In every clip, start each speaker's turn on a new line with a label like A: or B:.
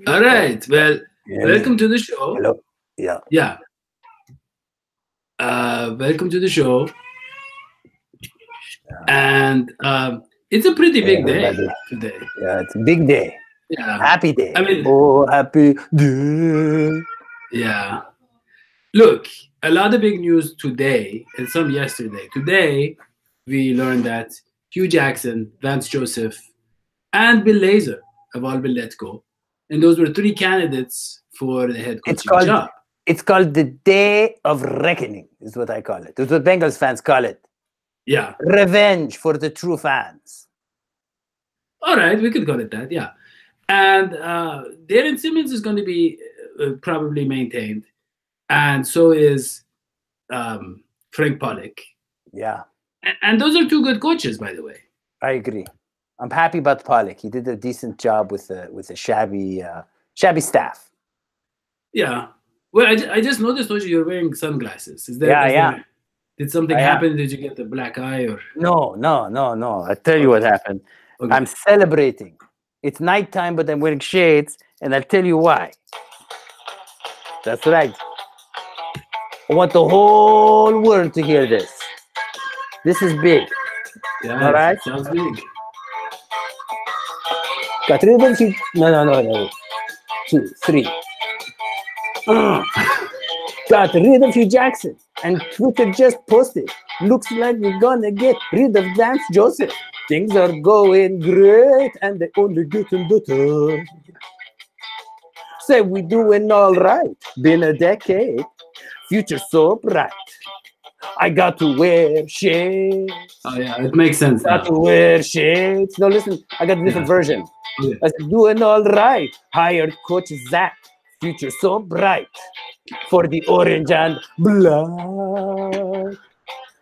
A: All right. Well,
B: Yeah.
A: welcome to the show.
B: Hello. Yeah.
A: Yeah. Welcome to the show. And it's a pretty
B: Hey,
A: big day
B: everybody.
A: today.
B: Yeah, it's a big day.
A: Yeah.
B: Happy
A: I
B: day.
A: mean,
B: Oh, happy day.
A: yeah. Look, a lot of big news today and some yesterday. Today, we learned that Hugh Jackson, Vance Joseph, and Bill Lazor have all been let go. And those were three candidates for the head
B: It's
A: coaching
B: called
A: job.
B: it's called the Day of Reckoning, is what I call it. It's what Bengals fans call it.
A: Yeah.
B: Revenge for the true fans.
A: All right, we could call it that. Yeah. And Darren Simmons is going to be probably maintained. And so is Frank Pollock.
B: Yeah,
A: And those are two good coaches, by the way.
B: I agree. I'm happy about Pollock. He did a decent job with a shabby staff.
A: Yeah. Well, I just noticed, Hodgie, you're wearing sunglasses.
B: Yeah.
A: Did something
B: I am.
A: happen? Did you get the black eye or?
B: No. I tell you what happened.
A: Okay.
B: I'm celebrating. It's nighttime, but I'm wearing shades, and I'll tell you why. That's right. I want the whole world to hear this. This is big.
A: Yeah,
B: All right.
A: Sounds big.
B: Got rid of you. No. 2, 3. Got rid of Hugh Jackson, and Twitter just posted. Looks like we're gonna get rid of Vance Joseph. Things are going great, and they only getting better. Say we doing all right. Been a decade. Future so bright. I got to wear shades.
A: Oh yeah, it makes sense.
B: Got to wear shades. No, listen, I got a different version.
A: Yeah.
B: I said, doing all right. Hired coach Zac. Future so bright. For the orange and black.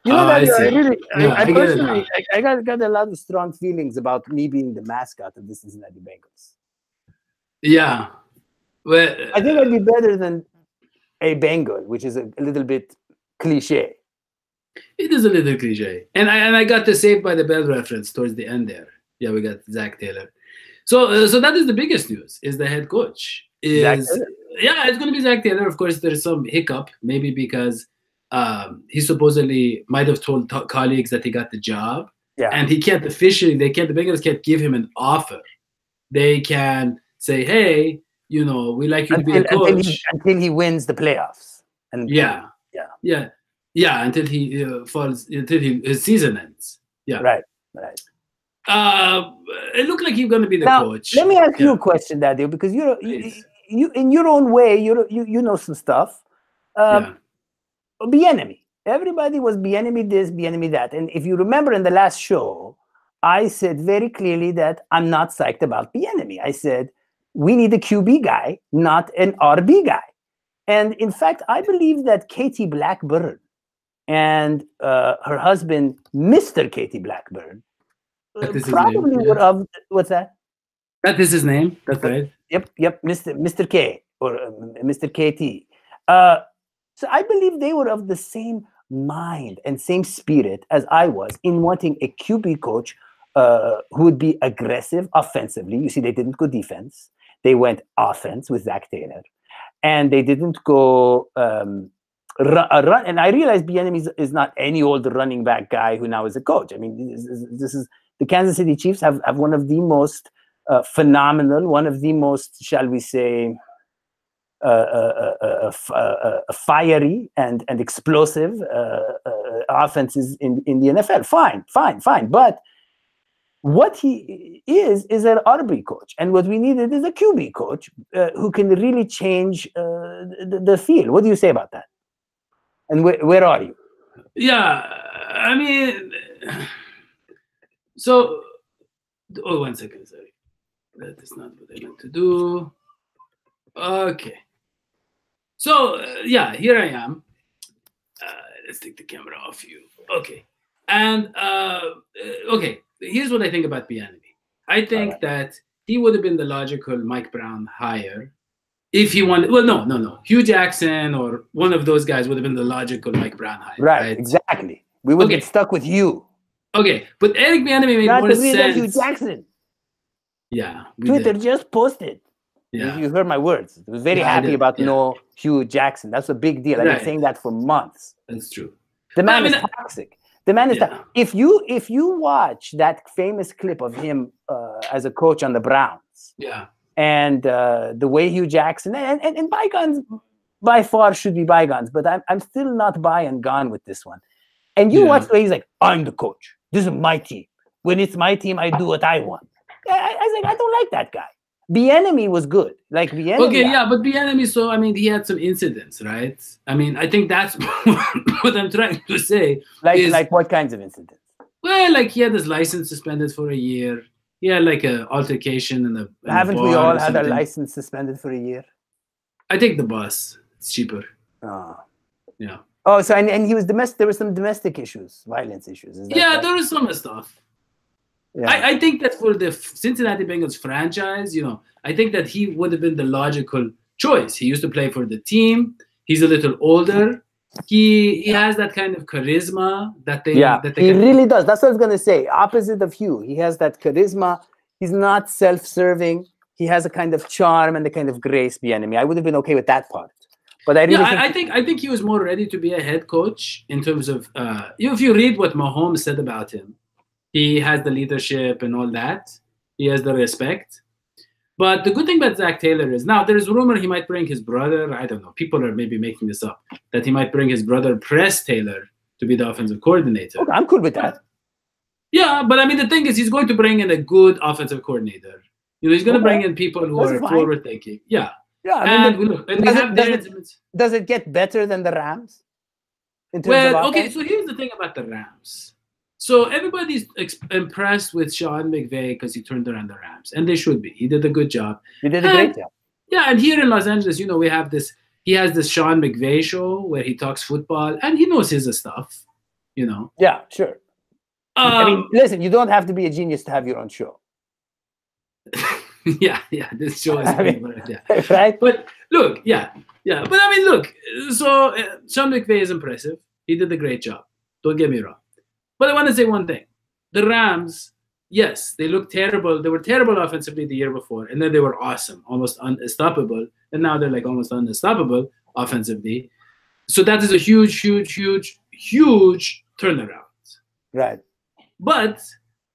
B: You know that I personally, I got a lot of strong feelings about me being the mascot of the Cincinnati Bengals.
A: Yeah. Well,
B: I think I'd be better than a Bengal, which is a little bit cliche.
A: It is a little cliche, and I got the Saved by the Bell reference towards the end there. Yeah, we got Zack Taylor. So that is the biggest news. Is the head coach
B: Zack
A: is
B: Taylor.
A: Yeah, it's going to be Zack Taylor. Of course, there's some hiccup, maybe because he supposedly might have told colleagues that he got the job, and he can't officially. The Bengals can't give him an offer. They can say, hey, we like you to be a coach
B: until he wins the playoffs. And
A: until he falls, until his season ends. Yeah,
B: right.
A: It looked like he's going to be the coach.
B: Let me ask you a question, Dadio, because you in your own way, you know some stuff. Bieniemy. Everybody was Bieniemy this, Bieniemy that, and if you remember in the last show, I said very clearly that I'm not psyched about Bieniemy. I said we need a QB guy, not an RB guy. And in fact, I believe that Katie Blackburn and her husband, Mr. Katie Blackburn, probably were of what's that?
A: That is his name. That's right.
B: Yep, Mr. K or Mr. KT. So I believe they were of the same mind and same spirit as I was in wanting a QB coach who would be aggressive offensively. You see, they didn't go defense. They went offense with Zac Taylor. And they didn't go run. And I realized Bieniemy is not any old running back guy who now is a coach. I mean, this is the Kansas City Chiefs have one of the most phenomenal, one of the most, shall we say, fiery and explosive offenses in the NFL. Fine. But what he is an RB coach. And what we needed is a QB coach who can really change the field. What do you say about that? And where are you?
A: Yeah, I mean, so, 1 second, sorry. That is not what I meant to do. Okay. So, here I am. Let's take the camera off you. Okay. And, okay, here's what I think about Bieniemy. I think that he would have been the logical Mike Brown hire if he wanted. Well, no. Hugh Jackson or one of those guys would have been the logical Mike Brown hire.
B: Right? Exactly. We would get stuck with you.
A: Okay, but Eric Bieniemy made
B: not
A: more sense.
B: Hugh Jackson.
A: Yeah.
B: Twitter just posted.
A: Yeah.
B: You heard my words. I was very
A: Yeah, I
B: happy
A: did.
B: about
A: Yeah.
B: no Hugh Jackson. That's a big deal. I've been
A: Right.
B: saying that for months.
A: That's true.
B: The
A: But I
B: man
A: mean,
B: is toxic. The man is
A: yeah.
B: if you watch that famous clip of him as a coach on the Browns,
A: Yeah.
B: and the way Hugh Jackson and bygones by far should be bygones, but I'm still not by and gone with this one. And you watch the way he's like, I'm the coach. This is my team. When it's my team, I do what I want. I was like, I don't like that guy. Bieniemy was good. Like Bieniemy.
A: Okay, yeah, but Bieniemy, so I mean, he had some incidents, right? I mean, I think that's what I'm trying to say.
B: Like what kinds of incidents?
A: Well, like he had his license suspended for a year. He had like an altercation in the.
B: Haven't we all had our license suspended for a year?
A: I take the bus. It's cheaper.
B: Oh.
A: Yeah.
B: Oh, so and he was domestic. There were some domestic issues, violence issues. Is that right?
A: There was some stuff.
B: Yeah.
A: I think that for the Cincinnati Bengals franchise, I think that he would have been the logical choice. He used to play for the team. He's a little older. He has that kind of charisma that they.
B: Yeah,
A: that they
B: he really does. That's what I was gonna say. Opposite of Hugh, he has that charisma. He's not self-serving. He has a kind of charm and a kind of grace. Bieniemy. I would have been okay with that part. But I really
A: I think he was more ready to be a head coach in terms of if you read what Mahomes said about him, he has the leadership and all that. He has the respect. But the good thing about Zac Taylor is now there's a rumor he might bring his brother. I don't know. People are maybe making this up that he might bring his brother Press Taylor to be the offensive coordinator.
B: Okay, I'm cool with that.
A: Yeah, but I mean the thing is he's going to bring in a good offensive coordinator. He's going to bring in people who are forward thinking. Yeah.
B: Yeah, I
A: mean,
B: does it get better than the Rams? In terms of
A: okay, so here's the thing about the Rams. So everybody's impressed with Sean McVay because he turned around the Rams, and they should be. He did a good job.
B: He did a great job.
A: Yeah, and here in Los Angeles, we have this. He has this Sean McVay show where he talks football, and he knows his stuff.
B: Yeah, sure. I mean, listen, you don't have to be a genius to have your own show.
A: yeah, this show is
B: right.
A: But look, but I mean, look. So Sean McVay is impressive. He did a great job. Don't get me wrong. But I want to say one thing: the Rams, yes, they looked terrible. They were terrible offensively the year before, and then they were awesome, almost unstoppable, and now they're like almost unstoppable offensively. So that is a huge, huge, huge, huge turnaround.
B: Right.
A: But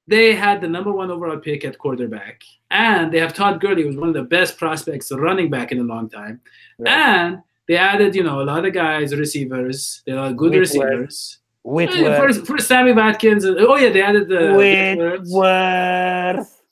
A: they had the #1 overall pick at quarterback, and they have Todd Gurley, who's one of the best prospects running back in a long time. Right. And they added, a lot of guys, receivers. They are good receivers. For Sammy Watkins. They added the
B: Whitworth.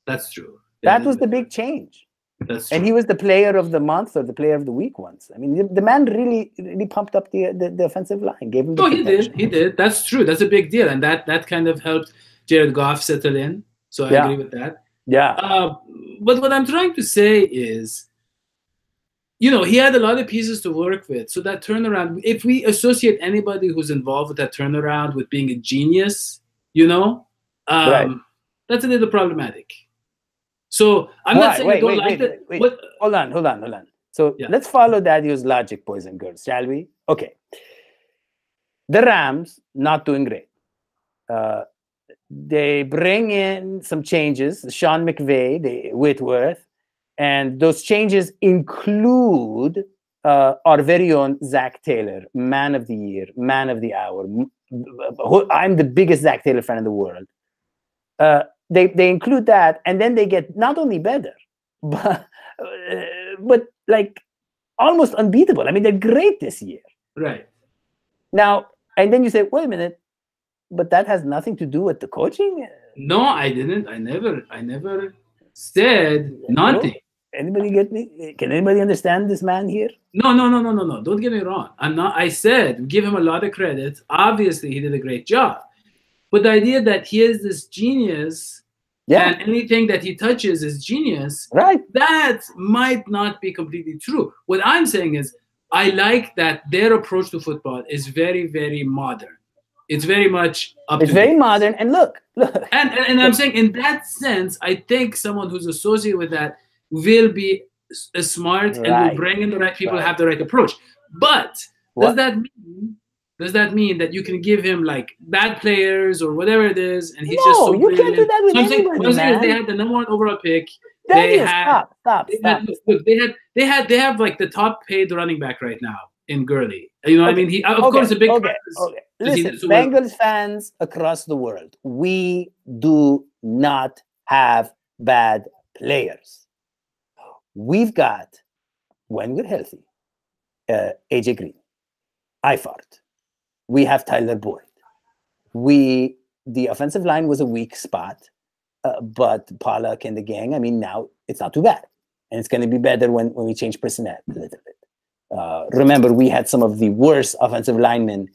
A: That's true.
B: That was the big change.
A: That's true.
B: And he was the player of the month or the player of the week once. I mean, the man really pumped up the offensive line. Gave him the potential.
A: He did. That's true. That's a big deal. And that kind of helped Jared Goff settle in. So I agree with that.
B: Yeah.
A: But what I'm trying to say is, he had a lot of pieces to work with. So that turnaround, if we associate anybody who's involved with that turnaround with being a genius,
B: right.
A: That's a little problematic. So I'm not saying I don't like it.
B: Wait. Hold on. So let's follow Dadio's logic, boys and girls, shall we? Okay. The Rams, not doing great. They bring in some changes, Sean McVay, Whitworth, and those changes include our very own Zac Taylor, man of the year, man of the hour. I'm the biggest Zac Taylor fan in the world. They include that, and then they get not only better, but like almost unbeatable. I mean, they're great this year.
A: Right.
B: Now, and then you say, wait a minute, but that has nothing to do with the coaching?
A: No, I didn't. I never said nothing.
B: Anybody get me? Can anybody understand this man here?
A: No. Don't get me wrong. I said, give him a lot of credit. Obviously, he did a great job. But the idea that he is this genius and anything that he touches is genius,
B: right?
A: That might not be completely true. What I'm saying is I like that their approach to football is very, very modern. It's very much up to date.
B: It's very modern. And look.
A: And I'm saying in that sense, I think someone who's associated with that will be smart and will bring in the right people, have the right approach. But does that mean that you can give him like bad players or whatever it is, and he's just so brilliant?
B: You can't do that with anybody,
A: man. They had the #1 overall pick. They
B: Dadio,
A: had,
B: stop.
A: look, they have like the top paid running back right now in Gurley. You know what I mean? He, of course, a big part is because he
B: Listen,
A: did so well.
B: Bengals fans across the world, we do not have bad players. We've got, when we're healthy, AJ Green, Eifert. We have Tyler Boyd. The offensive line was a weak spot, but Pollock and the gang, I mean, now it's not too bad. And it's going to be better when we change personnel a little bit. Remember, we had some of the worst offensive linemen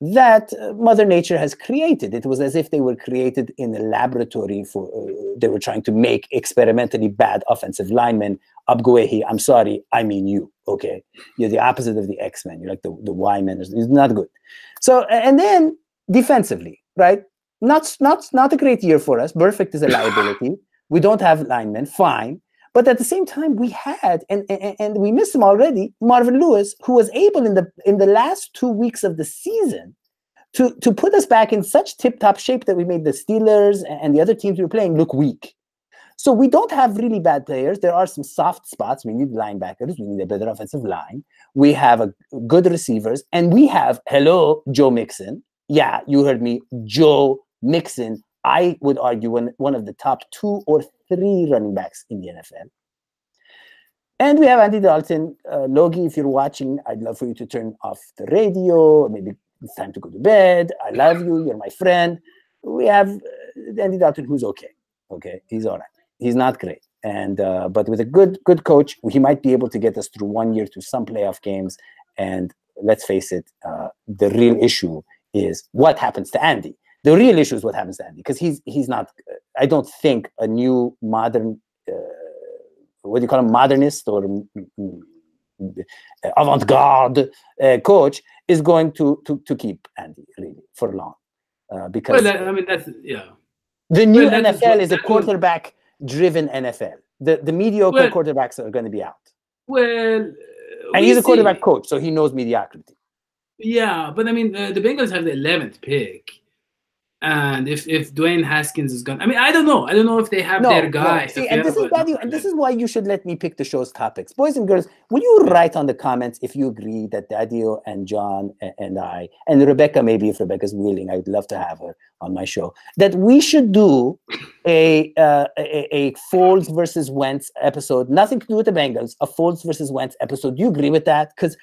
B: that Mother Nature has created. It was as if they were created in a laboratory for, they were trying to make experimentally bad offensive linemen. Abguehi, I'm sorry, I mean you, okay? You're the opposite of the X-Men. You're like the Y-Men. It's not good. So, and then defensively, right? Not a great year for us. Perfect is a liability. We don't have linemen, fine. But at the same time, we had, and we missed him already, Marvin Lewis, who was able in the last 2 weeks of the season to put us back in such tip-top shape that we made the Steelers and the other teams we were playing look weak. So we don't have really bad players. There are some soft spots. We need linebackers. We need a better offensive line. We have good receivers. And we have, hello, Joe Mixon. Yeah, you heard me, Joe Mixon. I would argue one of the top 2 or 3 running backs in the NFL. And we have Andy Dalton. Logie, if you're watching, I'd love for you to turn off the radio. Maybe it's time to go to bed. I love you. You're my friend. We have Andy Dalton, who's okay. Okay, he's all right. He's not great. And but with a good coach, he might be able to get us through 1 year to some playoff games. And let's face it, the real issue is what happens to Andy. The real issue is what happens to Andy, because he's not, I don't think a new modern, what do you call him, modernist or avant-garde coach is going to keep Andy really for long. Because
A: I mean, that's, yeah.
B: The new NFL is a quarterback-driven NFL. The mediocre quarterbacks are going to be out.
A: Well,
B: and he's a quarterback coach, so he knows mediocrity.
A: Yeah, but I mean, the Bengals have the 11th pick. And if Dwayne Haskins is gone, I mean, I don't know. I don't know if they have their guy.
B: See, and this is Dadio, and this is why you should let me pick the show's topics. Boys and girls, will you write on the comments if you agree that Dadio and John and I, and Rebecca, maybe if Rebecca's willing, I'd love to have her on my show, that we should do a Foles versus Wentz episode, nothing to do with the Bengals, a Foles versus Wentz episode. Do you agree with that? Because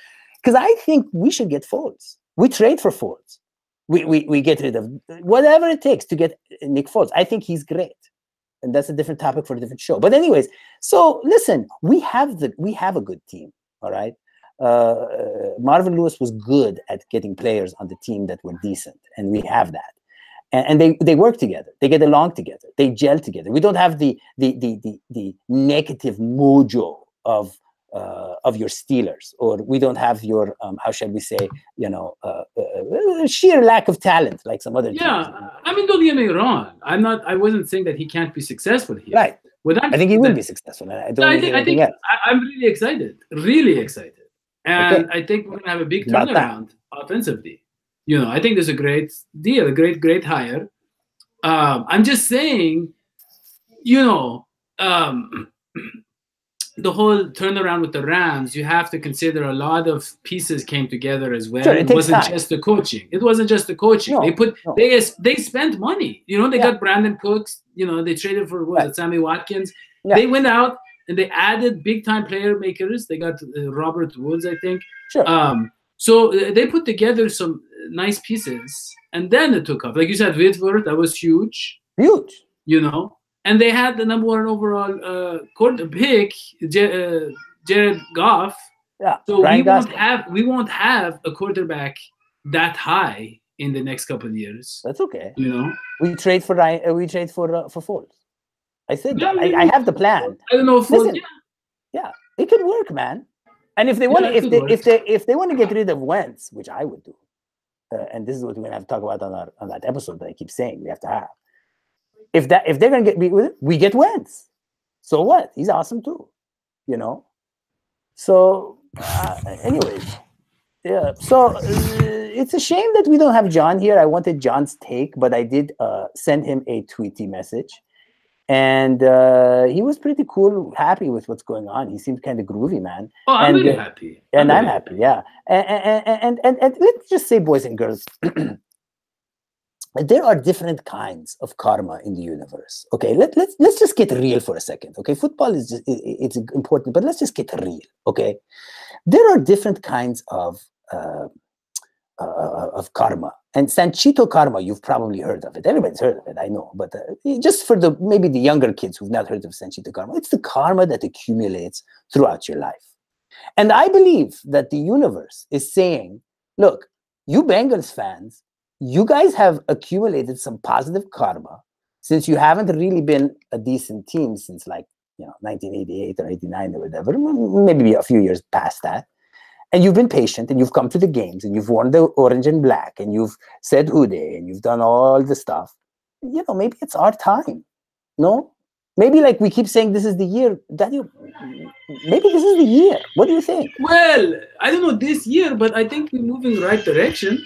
B: I think we should get Foles. We trade for Foles. We get rid of whatever it takes to get Nick Foles. I think he's great. And that's a different topic for a different show. But anyways, so listen, we have a good team, all right? Marvin Lewis was good at getting players on the team that were decent, and we have that. And they work together. They get along together. They gel together. We don't have the negative mojo of your Steelers, or we don't have your how shall we say, sheer lack of talent like some other teams.
A: I mean, don't get me wrong. I wasn't saying that he can't be successful here.
B: Right. I think he will be successful. I think
A: I'm really excited, and I think we're gonna have a big turnaround offensively. I think there's a great deal, a great hire. I'm just saying, the whole turnaround with the Rams, you have to consider a lot of pieces came together as well.
B: Sure,
A: it wasn't just the coaching.
B: No.
A: They spent money. They got Brandon Cooks. They traded for Sammy Watkins. Yeah. They went out and they added big time player makers. They got Robert Woods, I think.
B: Sure.
A: So they put together some nice pieces, and then it took off. Like you said, Whitworth, that was huge.
B: Huge.
A: And they had the number 1 overall pick, Jared Goff.
B: Yeah.
A: So we won't have a quarterback that high in the next couple of years.
B: That's okay. We trade for Foles. I said I have the plan.
A: I don't know if
B: yeah, it could work, man. And if they want if they want to get rid of Wentz, which I would do, and this is what we're gonna have to talk about on that episode that I keep saying we have to have. If they're gonna get me with it, we get Wentz. So what? He's awesome too, So, anyways, yeah. So it's a shame that we don't have John here. I wanted John's take, but I did send him a tweety message, And he was pretty cool, happy with what's going on. He seemed kind of groovy, man.
A: Oh, I'm
B: and,
A: really happy.
B: And I'm happy, yeah. And let's just say, boys and girls, there are different kinds of karma in the universe. Okay, let's just get real for a second. Okay, football is just, it's important, but let's just get real. Okay, there are different kinds of karma, and Sanchito karma. You've probably heard of it. Everybody's heard of it, I know. But just for maybe the younger kids who've not heard of Sanchito karma, it's the karma that accumulates throughout your life. And I believe that the universe is saying, look, you Bengals fans, you guys have accumulated some positive karma since you haven't really been a decent team since 1988 or 89 or whatever, maybe a few years past that. And you've been patient and you've come to the games and you've worn the orange and black and you've said Ude and you've done all the stuff. Maybe it's our time. No? Maybe like we keep saying this is the year. Dadio, maybe this is the year. What do you think?
A: Well, I don't know this year, but I think we're moving in the right direction.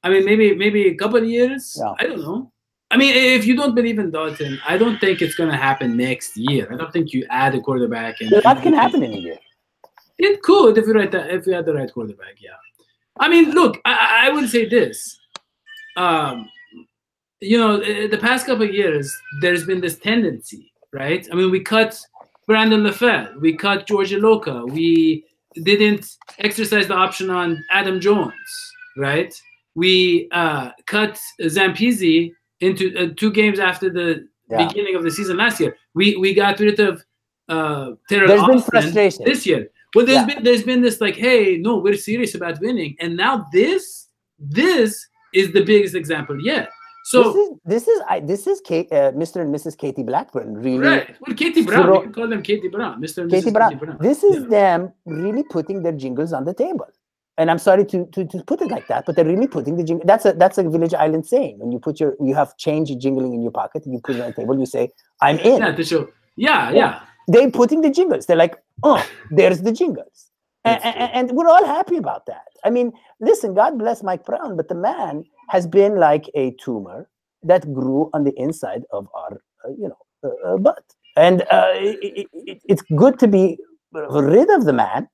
A: I mean, maybe a couple of years. Yeah. I don't know. I mean, if you don't believe in Dalton, I don't think it's going to happen next year. I don't think you add a quarterback. And
B: that can happen in a year.
A: It could if you had the right quarterback. Yeah. I mean, look, I would say this. The past couple of years, there's been this tendency, right? I mean, we cut Brandon LaFell. We cut George Iloka. We didn't exercise the option on Adam Jones, right? We cut Zampezi into 2 games after the beginning of the season last year. We got rid of Terrell
B: There's been frustration
A: this year. Well, there's been this like, hey, no, we're serious about winning, and now this is the biggest example yet. So
B: this is Mr. and Mrs. Katie Blackburn, really.
A: Right. Well, Katie Brown. You can call them Katie Brown, Mr. and Mrs. Katie Brown.
B: This is them really putting their jingles on the table. And I'm sorry to put it like that, but they're really putting the jingle. That's a Village Island saying. When you have change jingling in your pocket and you put it on the table, you say, "I'm in."
A: Yeah, to show. Yeah.
B: They're putting the jingles. They're like, "Oh, there's the jingles," and we're all happy about that. I mean, listen, God bless Mike Brown, but the man has been like a tumor that grew on the inside of our, butt, and it's good to be rid of the man.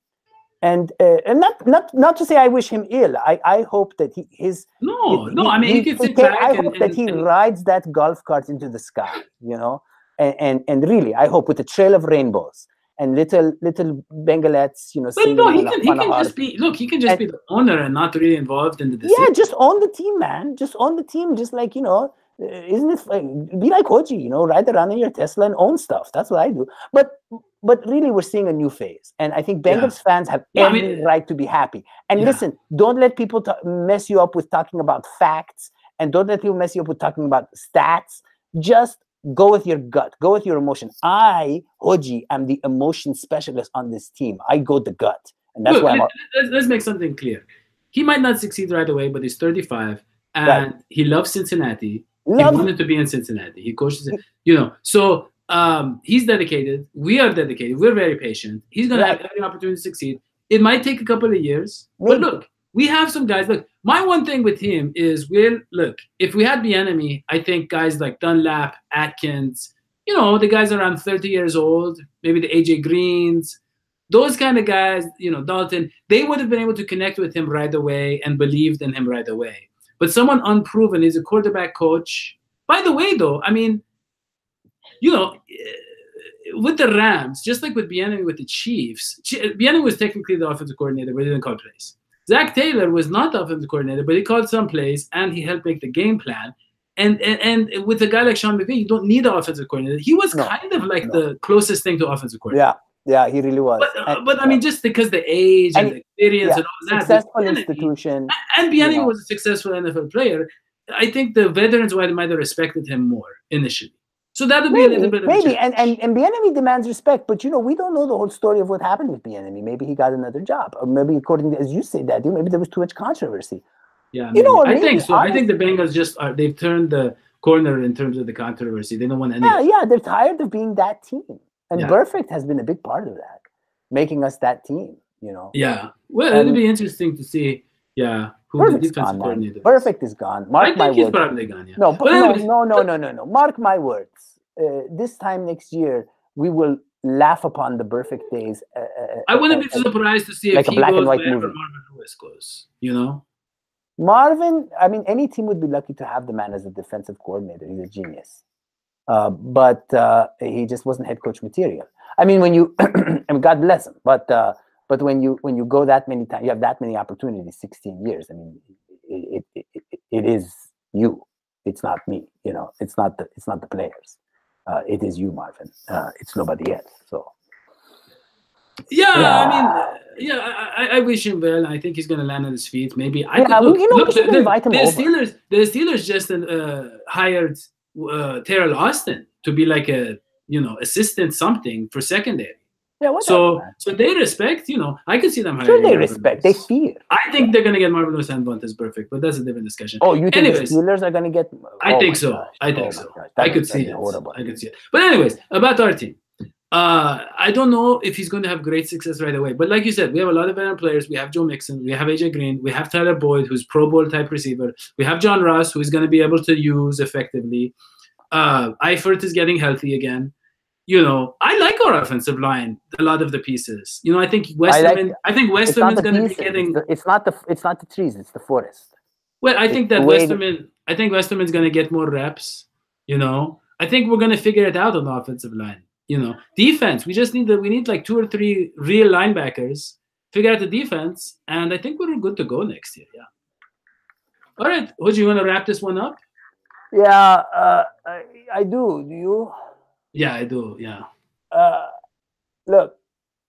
B: And not to say I wish him ill. I hope that he rides that golf cart into the sky, and really I hope with a trail of rainbows and little Bengalettes,
A: But no, he can just be the owner and not really involved in the decision.
B: Yeah, just own the team, man. Just own the team. Just like isn't it be like Hodgie, ride around in your Tesla and own stuff. That's what I do. But really, we're seeing a new phase, and I think Bengals fans have every right to be happy. And listen, don't let people mess you up with talking about facts, and don't let people mess you up with talking about stats. Just go with your gut, go with your emotion. I, Hodgie, am the emotion specialist on this team. I go the gut, and that's why
A: let's make something clear. He might not succeed right away, but he's 35, and he loves Cincinnati. He wanted to be in Cincinnati. He coaches it, so. He's dedicated. We are dedicated. We're very patient. He's going to have every opportunity to succeed. It might take a couple of years, but look, we have some guys. Look, my one thing with him is, if we had the enemy, I think guys like Dunlap, Atkins, the guys around 30 years old, maybe the AJ Greens, those kind of guys, Dalton, they would have been able to connect with him right away and believed in him right away. But someone unproven is a quarterback coach. By the way, though, I mean, with the Rams, just like with Bieniemy with the Chiefs, Bieniemy was technically the offensive coordinator, but he didn't call plays. Zac Taylor was not the offensive coordinator, but he called some plays and he helped make the game plan. And with a guy like Sean McVay, you don't need the offensive coordinator. He was kind of like the closest thing to offensive coordinator.
B: Yeah, he really was.
A: But I mean, just because the age and the experience and all that.
B: Successful institution.
A: And Bieniemy was a successful NFL player. I think the veterans might have respected him more initially. So that would be a little bit of a challenge.
B: And Bieniemy demands respect, but we don't know the whole story of what happened with Bieniemy. Maybe he got another job, or maybe according to, as you say, Daddy, maybe there was too much controversy.
A: Yeah, I think so. I think the Bengals they've turned the corner in terms of the controversy. They don't want any.
B: Yeah, they're tired of being that team, and Burfict has been a big part of that, making us that team.
A: Yeah, well, it'll be interesting to see. Yeah, who the
B: Perfect's
A: defensive
B: gone,
A: coordinator
B: man.
A: is.
B: Perfect is gone.
A: I
B: Mark my
A: think he's
B: words.
A: probably gone. Yeah.
B: No,
A: But
B: no,
A: anyways,
B: no. Mark my words. This time next year, we will laugh upon the perfect days.
A: I wouldn't be surprised to see if
B: like a
A: he
B: black and
A: goes
B: white
A: wherever
B: movie.
A: Marvin Lewis goes. You know.
B: Marvin, I mean, any team would be lucky to have the man as a defensive coordinator. He's a genius. But he just wasn't head coach material. I mean, when you, I mean, God bless him, but when you go that many times, you have that many opportunities, 16 years. I mean, it is you. It's not me. You know, it's not the players. It is you, Marvin. It's nobody else. So.
A: Yeah, I mean, I wish him well. I think he's going to land on his feet. Maybe I could look.
B: We should invite him over.
A: The Steelers just hired Terrell Austin to be like a assistant something for secondary.
B: Yeah, whatever,
A: so they respect. I could see them hiring.
B: Sure, they respect. They fear.
A: I think they're going to get Marvin Lewis and Vontaze perfect, but that's a different discussion.
B: Oh, you think the Steelers are going to get?
A: I think so. I think so. I could see it.
B: Horrible.
A: I could see it. But anyways, about our team. I don't know if he's going to have great success right away. But like you said, we have a lot of veteran players. We have Joe Mixon. We have AJ Green. We have Tyler Boyd, who's Pro Bowl type receiver. We have John Ross, who is going to be able to use effectively. Eifert is getting healthy again. I like our offensive line. A lot of the pieces. I think Westerman's going to be getting.
B: It's not the trees. It's the forest.
A: Well, I think that Westerman's going to get more reps. I think we're going to figure it out on the offensive line. Defense. We need like 2 or 3 real linebackers. Figure out the defense, and I think we're good to go next year. Yeah. All right, Hodgie, you want to wrap this one up?
B: Yeah, I do. Do you?
A: Yeah, I do. Yeah.
B: Look.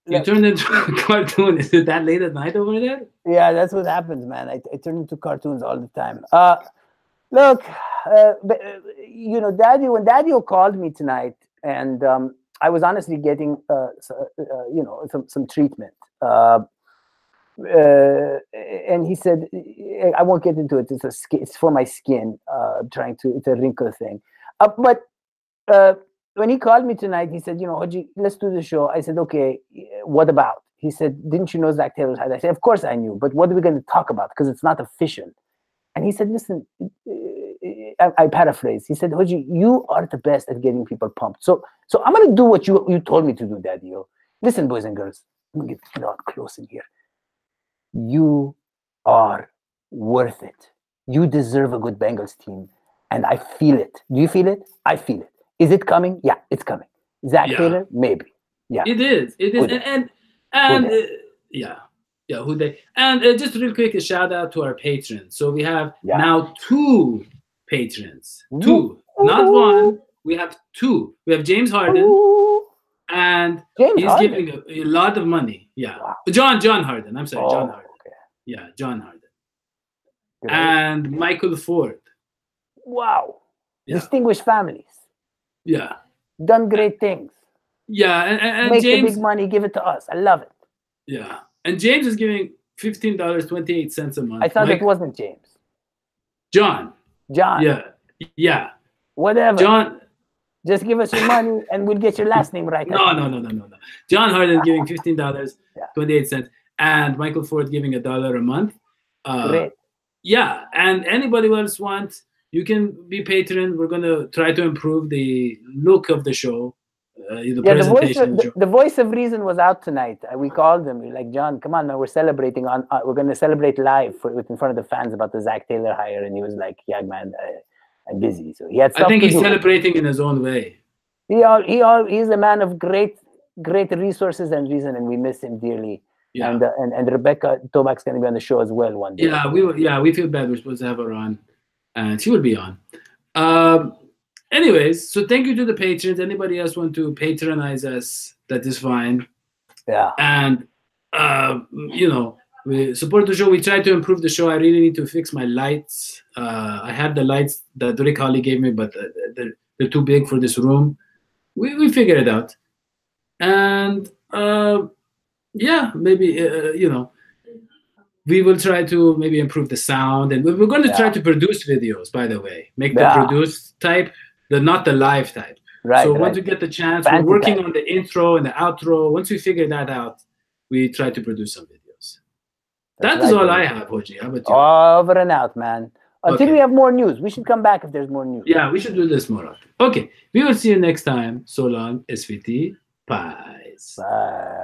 A: You turned into a cartoon. Is it that late at night over there?
B: Yeah, that's what happens, man. I turn into cartoons all the time. Look, when Dadio called me tonight, and I was honestly getting, some treatment. And he said, I won't get into it. It's for my skin. It's a wrinkle thing. But when he called me tonight, he said, Hodgie, let's do the show. I said, okay, what about? He said, didn't you know Zac Taylor's had? I said, of course I knew, but what are we going to talk about? Because it's not official. And he said, listen, I paraphrase. He said, Hodgie, you are the best at getting people pumped. So I'm going to do what you told me to do, Dadio. Listen, boys and girls, let me get on close in here. You are worth it. You deserve a good Bengals team, and I feel it. Do you feel it? I feel it. Is it coming? Yeah, it's coming. Zac Taylor, maybe. Yeah,
A: it is. It is, and who they? And just real quick, a shout out to our patrons. So we have now 2 patrons. 2, not 1. We have 2. We have James Harden, and he's giving a lot of money. Yeah, wow. John Harden. I'm sorry, John Harden. Okay. Yeah, John Harden. And Michael Ford.
B: Wow. Yeah. Distinguished families.
A: Yeah.
B: Done great things.
A: Yeah, and
B: make
A: James,
B: the big money, give it to us. I love it.
A: Yeah. And James is giving $15.28 a month.
B: I thought it wasn't James.
A: John. Yeah.
B: Whatever.
A: John.
B: Just give us your money and we'll get your last name right.
A: No. John Harden giving $15.28 and Michael Ford giving $1 a month.
B: Great.
A: Yeah, and anybody else wants, you can be patron. We're going to try to improve the look of the show.
B: The voice of reason was out tonight. We called him. We're like, John, come on, man. We're celebrating we're going to celebrate live in front of the fans about the Zac Taylor hire. And he was like, yeah, man, I'm busy. So he had stuff
A: I think
B: to
A: he's
B: do.
A: Celebrating in his own way.
B: He's a man of great resources and reason, and we miss him dearly. Yeah. And Rebecca Tobac's going to be on the show as well one day.
A: Yeah, we feel bad. We're supposed to have her on, and she will be on. Anyways, so thank you to the patrons. Anybody else want to patronize us, that is fine.
B: Yeah.
A: And, we support the show. We try to improve the show. I really need to fix my lights. I have the lights that Rick Holly gave me, but they're too big for this room. We figure it out. And, maybe, we will try to maybe improve the sound. And we're going to try to produce videos, by the way. Make the produced type. Not the live type.
B: Right.
A: So once we get the chance, we're working on the intro and the outro. Once we figure that out, we try to produce some videos. That is all I have, Hodgie. How about you?
B: Over and out, man. Until
A: Okay.
B: we have more news. We should come back if there's more news.
A: Yeah, we should do this more often. Okay, we will see you next time. So long, SVT. Bye.
B: Bye.